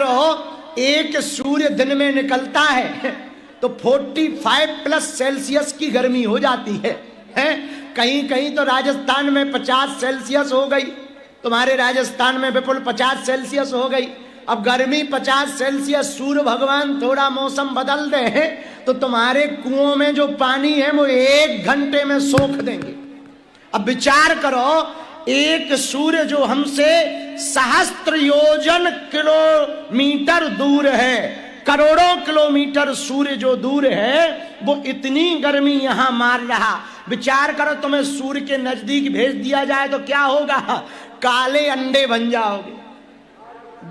करो, एक सूर्य दिन में निकलता है तो 45+ सेल्सियस की गर्मी हो जाती है, कहीं कहीं तो राजस्थान में 50 सेल्सियस हो गई, तुम्हारे राजस्थान में विपुल 50 सेल्सियस हो गई। अब गर्मी 50 सेल्सियस, सूर्य भगवान थोड़ा मौसम बदल दे तो तुम्हारे कुओं में जो पानी है वो 1 घंटे में सोख देंगे। अब विचार करो, एक सूर्य जो हमसे सहस्त्र योजन किलोमीटर दूर है, करोड़ों किलोमीटर सूर्य जो दूर है, वो इतनी गर्मी यहां मार रहा। विचार करो, तुम्हें सूर्य के नजदीक भेज दिया जाए तो क्या होगा? काले अंडे बन जाओगे,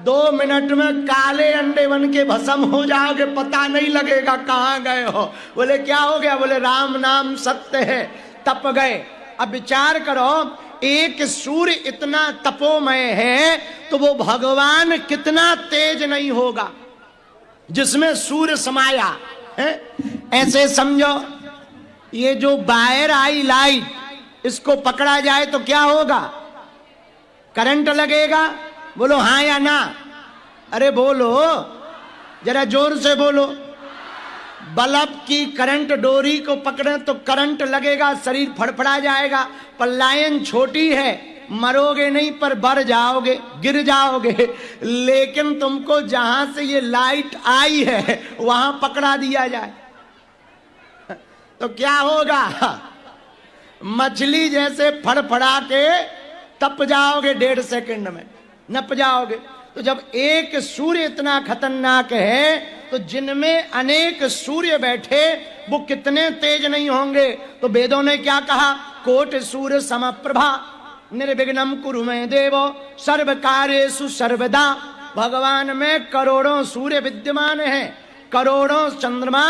2 मिनट में काले अंडे बन के भस्म हो जाओगे, पता नहीं लगेगा कहां गए हो। बोले क्या हो गया? बोले राम नाम सत्य है, तप गए। अब विचार करो, एक सूर्य इतना तपोमय है तो वो भगवान कितना तेज नहीं होगा जिसमें सूर्य समाया है। ऐसे समझो, ये जो बाहर आई लाइट, इसको पकड़ा जाए तो क्या होगा? करंट लगेगा? बोलो हाँ या ना? अरे बोलो, जरा जोर से बोलो। बल्ब की करंट डोरी को पकड़े तो करंट लगेगा, शरीर फड़फड़ा जाएगा। पर लाइन छोटी है, मरोगे नहीं पर बढ़ जाओगे, गिर जाओगे। लेकिन तुमको जहां से ये लाइट आई है वहां पकड़ा दिया जाए तो क्या होगा? मछली जैसे फड़फड़ा के तप जाओगे, 1.5 सेकंड में नप जाओगे। तो जब एक सूर्य इतना खतरनाक है तो जिनमें अनेक सूर्य बैठे वो कितने तेज नहीं होंगे? तो वेदों ने क्या कहा? कोटि सूर्य समप्रभा निर्विघ्नं कुरु मे देवो सर्व कार्येषु सर्वदा। भगवान में करोड़ों सूर्य विद्यमान हैं, करोड़ों चंद्रमा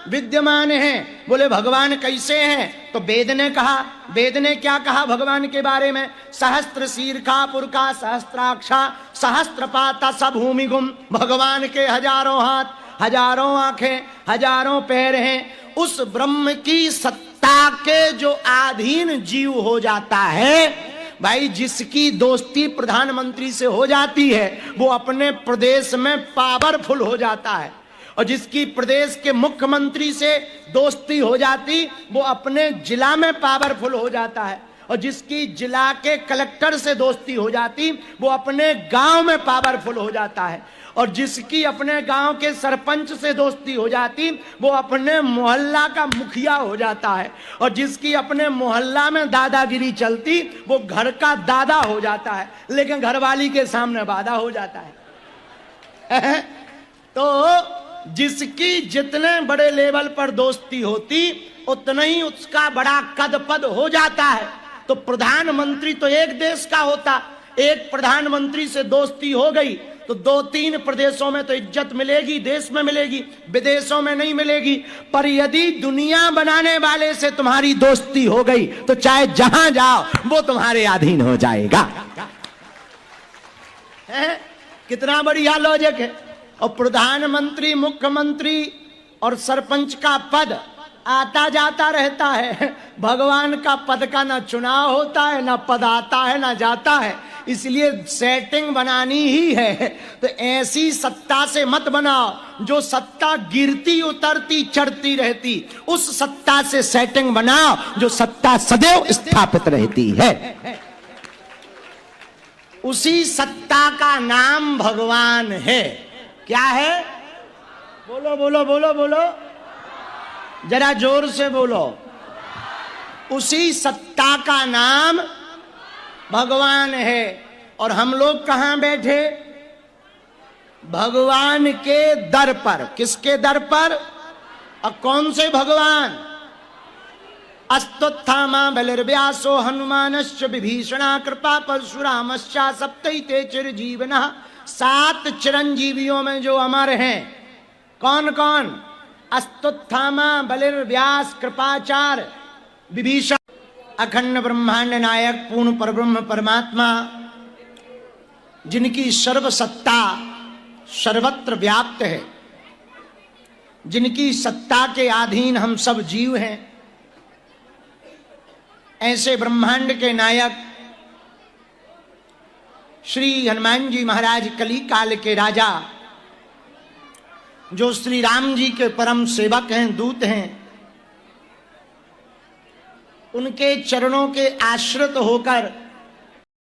विद्यमान हैं। बोले भगवान कैसे हैं? तो वेद ने कहा, वेद ने क्या कहा भगवान के बारे में? सहस्त्र शीर्षा पुरखा सहस्त्राक्षा सहस्त्रपाता सभूमि गुम। भगवान के हजारों हाथ, हजारों आंखें, हजारों पैर हैं। उस ब्रह्म की सत्ता के जो अधीन जीव हो जाता है, भाई जिसकी दोस्ती प्रधानमंत्री से हो जाती है वो अपने प्रदेश में पावरफुल हो जाता है, और जिसकी प्रदेश के मुख्यमंत्री से दोस्ती हो जाती वो अपने जिला में पावरफुल हो जाता है, और जिसकी जिला के कलेक्टर से दोस्ती हो जाती वो अपने गांव में पावरफुल हो जाता है, और जिसकी अपने गांव के सरपंच से दोस्ती हो जाती वो अपने मोहल्ला का मुखिया हो जाता है, और जिसकी अपने मोहल्ला में दादागिरी चलती वो घर का दादा हो जाता है, लेकिन घरवाली के सामने वादा हो जाता है। तो जिसकी जितने बड़े लेवल पर दोस्ती होती उतना ही उसका बड़ा कद पद हो जाता है। तो प्रधानमंत्री तो एक देश का होता, एक प्रधानमंत्री से दोस्ती हो गई तो 2-3 प्रदेशों में तो इज्जत मिलेगी, देश में मिलेगी, विदेशों में नहीं मिलेगी। पर यदि दुनिया बनाने वाले से तुम्हारी दोस्ती हो गई तो चाहे जहां जाओ वो तुम्हारे अधीन हो जाएगा। कितना बढ़िया लॉजिक है। और प्रधानमंत्री, मुख्यमंत्री और सरपंच का पद आता जाता रहता है। भगवान का पद का ना चुनाव होता है, ना पद आता है ना जाता है, इसलिए सेटिंग बनानी ही है। तो ऐसी सत्ता से मत बनाओ जो सत्ता गिरती उतरती चढ़ती रहती, उस सत्ता से सेटिंग बनाओ जो सत्ता सदैव स्थापित रहती है। उसी सत्ता का नाम भगवान है। क्या है? बोलो बोलो बोलो बोलो, जरा जोर से बोलो। उसी सत्ता का नाम भगवान है। और हम लोग कहां बैठे? भगवान के दर पर। किसके दर पर? और कौन से भगवान? अस्तुत्थामा बलिर्व्यासो हनुमानश्च विभीषणा कृपा परशुरामश्चा सप्तैते चिरजीवनः। 7 चिरंजीवियों में जो अमर हैं, कौन कौन? अस्तुत्थामा बलिर्व्यास कृपाचार्य विभीषण। अखंड ब्रह्मांड नायक पूर्ण परब्रह्म परमात्मा, जिनकी सर्व सत्ता सर्वत्र व्याप्त है, जिनकी सत्ता के अधीन हम सब जीव हैं, ऐसे ब्रह्मांड के नायक श्री हनुमान जी महाराज, कली काल के राजा, जो श्री राम जी के परम सेवक हैं, दूत हैं, उनके चरणों के आश्रित होकर